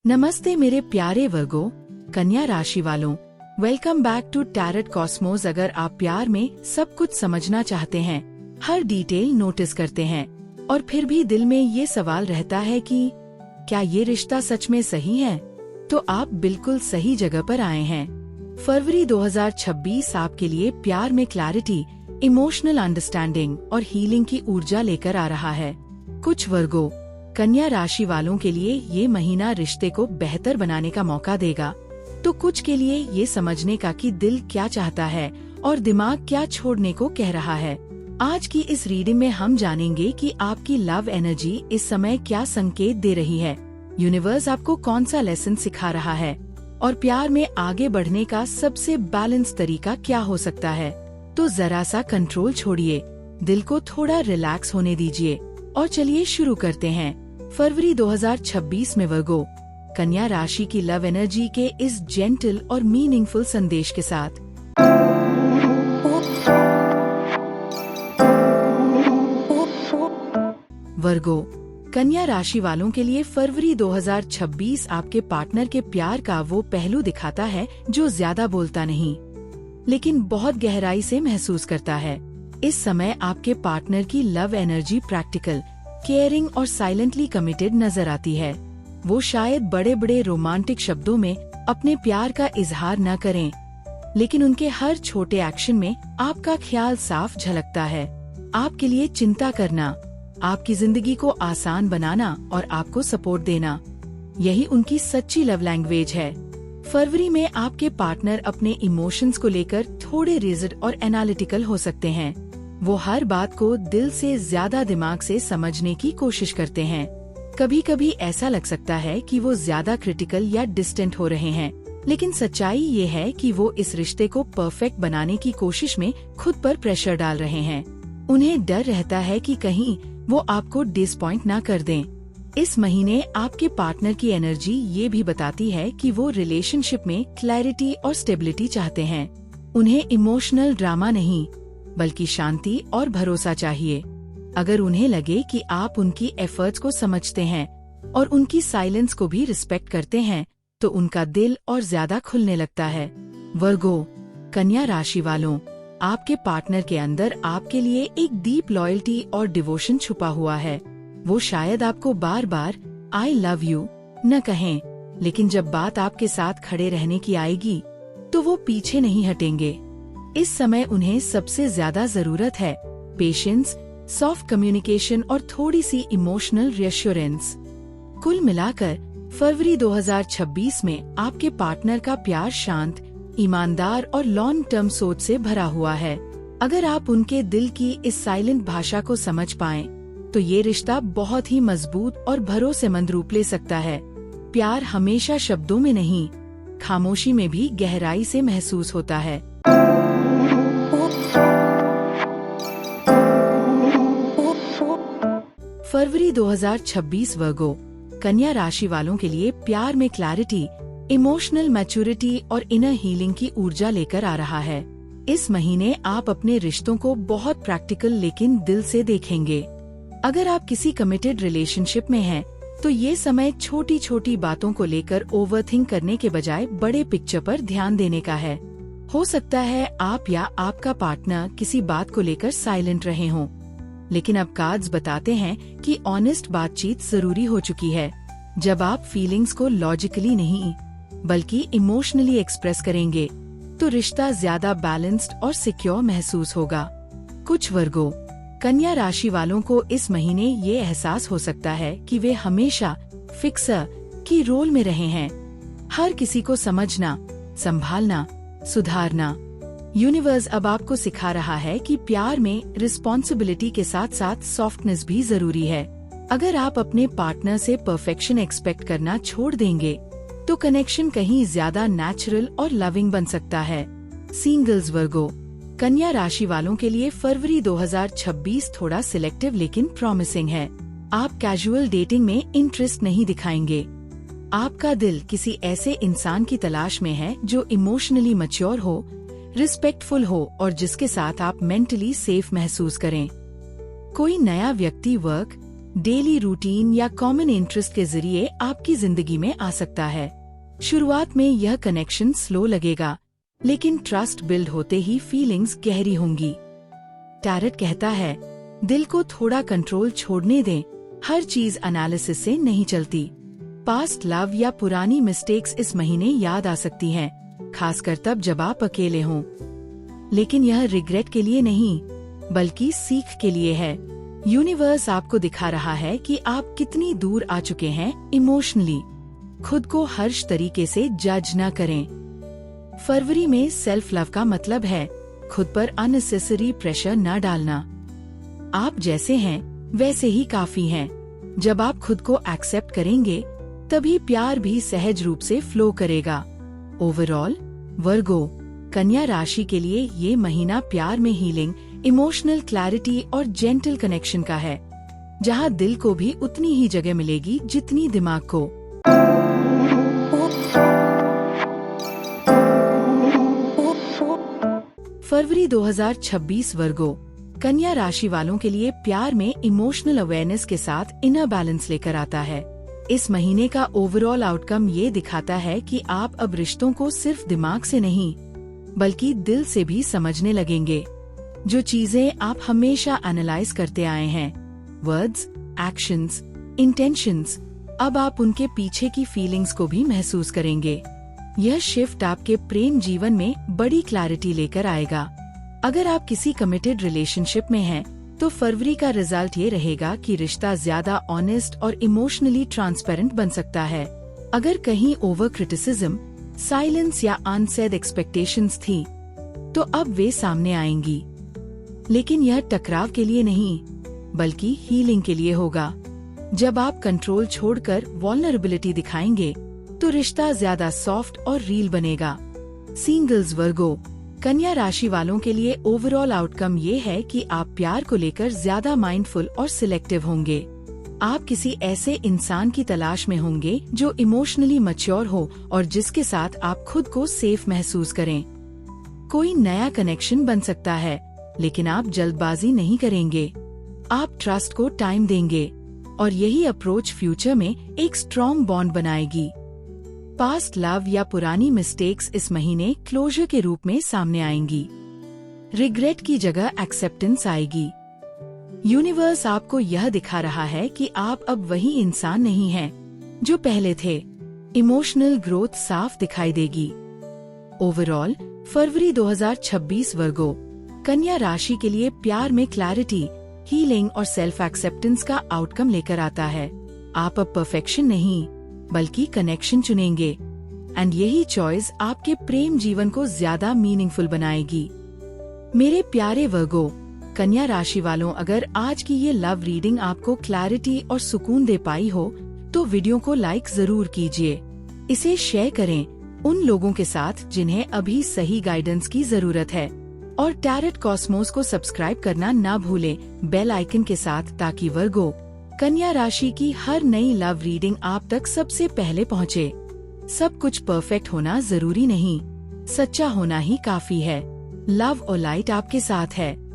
नमस्ते मेरे प्यारे वर्गो, कन्या राशि वालों, welcome back to Tarot Cosmos. अगर आप प्यार में सब कुछ समझना चाहते हैं, हर डिटेल नोटिस करते हैं और फिर भी दिल में ये सवाल रहता है कि क्या ये रिश्ता सच में सही है, तो आप बिल्कुल सही जगह पर आए हैं। फरवरी 2026 आपके लिए प्यार में क्लैरिटी, इमोशनल अंडरस्टैंडिंग और हीलिंग की ऊर्जा लेकर आ रहा है। कुछ वर्गो कन्या राशि वालों के लिए ये महीना रिश्ते को बेहतर बनाने का मौका देगा, तो कुछ के लिए ये समझने का कि दिल क्या चाहता है और दिमाग क्या छोड़ने को कह रहा है। आज की इस रीडिंग में हम जानेंगे कि आपकी लव एनर्जी इस समय क्या संकेत दे रही है, यूनिवर्स आपको कौन सा लेसन सिखा रहा है और प्यार में आगे बढ़ने का सबसे बैलेंस तरीका क्या हो सकता है। तो जरा सा कंट्रोल छोड़िए, दिल को थोड़ा रिलैक्स होने दीजिए और चलिए शुरू करते हैं। फरवरी 2026 में वर्गो कन्या राशि की लव एनर्जी के इस जेंटल और मीनिंगफुल संदेश के साथ। वर्गो कन्या राशि वालों के लिए फरवरी 2026 आपके पार्टनर के प्यार का वो पहलू दिखाता है जो ज्यादा बोलता नहीं, लेकिन बहुत गहराई से महसूस करता है। इस समय आपके पार्टनर की लव एनर्जी प्रैक्टिकल, केयरिंग और साइलेंटली कमिटेड नजर आती है। वो शायद बड़े बड़े रोमांटिक शब्दों में अपने प्यार का इजहार न करें, लेकिन उनके हर छोटे एक्शन में आपका ख्याल साफ झलकता है। आपके लिए चिंता करना, आपकी जिंदगी को आसान बनाना और आपको सपोर्ट देना, यही उनकी सच्ची लव लैंग्वेज है। फरवरी में आपके पार्टनर अपने इमोशंस को लेकर थोड़े रिजिड और एनालिटिकल हो सकते हैं। वो हर बात को दिल से ज्यादा दिमाग से समझने की कोशिश करते हैं। कभी कभी ऐसा लग सकता है कि वो ज्यादा क्रिटिकल या डिस्टेंट हो रहे हैं, लेकिन सच्चाई ये है कि वो इस रिश्ते को परफेक्ट बनाने की कोशिश में खुद पर प्रेशर डाल रहे हैं। उन्हें डर रहता है कि कहीं वो आपको डिसपॉइंट ना कर दें। इस महीने आपके पार्टनर की एनर्जी ये भी बताती है कि वो रिलेशनशिप में क्लैरिटी और स्टेबिलिटी चाहते हैं। उन्हें इमोशनल ड्रामा नहीं, बल्कि शांति और भरोसा चाहिए। अगर उन्हें लगे कि आप उनकी एफर्ट्स को समझते हैं और उनकी साइलेंस को भी रिस्पेक्ट करते हैं, तो उनका दिल और ज्यादा खुलने लगता है। वर्गो कन्या राशि वालों, आपके पार्टनर के अंदर आपके लिए एक डीप लॉयल्टी और डिवोशन छुपा हुआ है। वो शायद आपको बार बार आई लव यू न कहें, लेकिन जब बात आपके साथ खड़े रहने की आएगी, तो वो पीछे नहीं हटेंगे। इस समय उन्हें सबसे ज्यादा जरूरत है पेशेंस, सॉफ्ट कम्युनिकेशन और थोड़ी सी इमोशनल रिएश्योरेंस। कुल मिलाकर फरवरी 2026 में आपके पार्टनर का प्यार शांत, ईमानदार और लॉन्ग टर्म सोच से भरा हुआ है। अगर आप उनके दिल की इस साइलेंट भाषा को समझ पाएं, तो ये रिश्ता बहुत ही मजबूत और भरोसेमंद रूप ले सकता है। प्यार हमेशा शब्दों में नहीं, खामोशी में भी गहराई से महसूस होता है। फरवरी 2026 वर्गो कन्या राशि वालों के लिए प्यार में क्लैरिटी, इमोशनल मैच्योरिटी और इनर हीलिंग की ऊर्जा लेकर आ रहा है। इस महीने आप अपने रिश्तों को बहुत प्रैक्टिकल लेकिन दिल से देखेंगे। अगर आप किसी कमिटेड रिलेशनशिप में हैं, तो ये समय छोटी छोटी बातों को लेकर ओवरथिंक करने के बजाय बड़े पिक्चर पर ध्यान देने का है। हो सकता है आप या आपका पार्टनर किसी बात को लेकर साइलेंट रहे हों, लेकिन अब कार्ड्स बताते हैं कि ऑनेस्ट बातचीत जरूरी हो चुकी है। जब आप फीलिंग्स को लॉजिकली नहीं, बल्कि इमोशनली एक्सप्रेस करेंगे, तो रिश्ता ज्यादा बैलेंस्ड और सिक्योर महसूस होगा। कुछ वर्गों कन्या राशि वालों को इस महीने ये एहसास हो सकता है कि वे हमेशा फिक्सर की रोल में रहे हैं, हर किसी को समझना, संभालना, सुधारना। यूनिवर्स अब आपको सिखा रहा है कि प्यार में रिस्पॉन्सिबिलिटी के साथ साथ सॉफ्टनेस भी जरूरी है। अगर आप अपने पार्टनर से परफेक्शन एक्सपेक्ट करना छोड़ देंगे, तो कनेक्शन कहीं ज्यादा नेचुरल और लविंग बन सकता है। सिंगल्स वर्गो कन्या राशि वालों के लिए फरवरी 2026 थोड़ा सिलेक्टिव लेकिन प्रॉमिसिंग है। आप कैजुअल डेटिंग में इंटरेस्ट नहीं दिखाएंगे। आपका दिल किसी ऐसे इंसान की तलाश में है जो इमोशनली मैच्योर हो, रिस्पेक्टफुल हो और जिसके साथ आप मेंटली सेफ महसूस करें। कोई नया व्यक्ति वर्क, डेली रूटीन या कॉमन इंटरेस्ट के जरिए आपकी जिंदगी में आ सकता है। शुरुआत में यह कनेक्शन स्लो लगेगा, लेकिन ट्रस्ट बिल्ड होते ही फीलिंग्स गहरी होंगी। टैरेट कहता है, दिल को थोड़ा कंट्रोल छोड़ने दें, हर चीज एनालिसिस से नहीं चलती। पास्ट लव या पुरानी मिस्टेक्स इस महीने याद आ सकती हैं, खासकर तब जब आप अकेले हों। लेकिन यह रिग्रेट के लिए नहीं, बल्कि सीख के लिए है। यूनिवर्स आपको दिखा रहा है कि आप कितनी दूर आ चुके हैं इमोशनली। खुद को हर्ष तरीके से जज न करें। फरवरी में सेल्फ लव का मतलब है खुद पर अननेसेसरी प्रेशर न डालना। आप जैसे हैं वैसे ही काफी हैं। जब आप खुद को एक्सेप्ट करेंगे, तभी प्यार भी सहज रूप से फ्लो करेगा। ओवरऑल वर्गो, कन्या राशि के लिए ये महीना प्यार में हीलिंग, इमोशनल क्लैरिटी और जेंटल कनेक्शन का है, जहां दिल को भी उतनी ही जगह मिलेगी जितनी दिमाग को। फरवरी 2026 वर्गो, कन्या राशि वालों के लिए प्यार में इमोशनल अवेयरनेस के साथ इनर बैलेंस लेकर आता है। इस महीने का ओवरऑल आउटकम ये दिखाता है कि आप अब रिश्तों को सिर्फ दिमाग से नहीं, बल्कि दिल से भी समझने लगेंगे। जो चीजें आप हमेशा एनालाइज करते आए हैं, वर्ड्स, एक्शंस, इंटेंशंस, अब आप उनके पीछे की फीलिंग्स को भी महसूस करेंगे। यह शिफ्ट आपके प्रेम जीवन में बड़ी क्लैरिटी लेकर आएगा। अगर आप किसी कमिटेड रिलेशनशिप में हैं, तो फरवरी का रिजल्ट ये रहेगा कि रिश्ता ज्यादा ऑनेस्ट और इमोशनली ट्रांसपेरेंट बन सकता है। अगर कहीं ओवर क्रिटिसिज्म, साइलेंस या अनसेड एक्सपेक्टेशंस थी, तो अब वे सामने आएंगी। लेकिन यह टकराव के लिए नहीं, बल्कि हीलिंग के लिए होगा। जब आप कंट्रोल छोड़कर वल्नरेबिलिटी दिखाएंगे, तो रिश्ता ज्यादा सॉफ्ट और रियल बनेगा। सिंगल्स वर्गो, कन्या राशि वालों के लिए ओवरऑल आउटकम ये है कि आप प्यार को लेकर ज्यादा माइंडफुल और सिलेक्टिव होंगे। आप किसी ऐसे इंसान की तलाश में होंगे जो इमोशनली मैच्योर हो और जिसके साथ आप खुद को सेफ महसूस करें। कोई नया कनेक्शन बन सकता है, लेकिन आप जल्दबाजी नहीं करेंगे। आप ट्रस्ट को टाइम देंगे और यही अप्रोच फ्यूचर में एक स्ट्रॉन्ग बॉन्ड बनाएगी। पास्ट लव या पुरानी मिस्टेक्स इस महीने क्लोजर के रूप में सामने आएंगी। रिग्रेट की जगह एक्सेप्टेंस आएगी। यूनिवर्स आपको यह दिखा रहा है कि आप अब वही इंसान नहीं हैं जो पहले थे। इमोशनल ग्रोथ साफ दिखाई देगी। ओवरऑल फरवरी 2026 वर्गो, कन्या राशि के लिए प्यार में क्लैरिटी, हीलिंग और सेल्फ एक्सेप्टेंस का आउटकम लेकर आता है। आप अब परफेक्शन नहीं, बल्कि कनेक्शन चुनेंगे, एंड यही चॉइस आपके प्रेम जीवन को ज्यादा मीनिंगफुल बनाएगी। मेरे प्यारे वर्गो, कन्या राशि वालों, अगर आज की ये लव रीडिंग आपको क्लैरिटी और सुकून दे पाई हो, तो वीडियो को लाइक जरूर कीजिए। इसे शेयर करें उन लोगों के साथ जिन्हें अभी सही गाइडेंस की जरूरत है, और टैरेट कॉस्मोस को सब्सक्राइब करना ना भूलें बेल आइकन के साथ, ताकि वर्गो, कन्या राशि की हर नई लव रीडिंग आप तक सबसे पहले पहुंचे। सब कुछ परफेक्ट होना जरूरी नहीं, सच्चा होना ही काफी है। लव और लाइट आपके साथ है।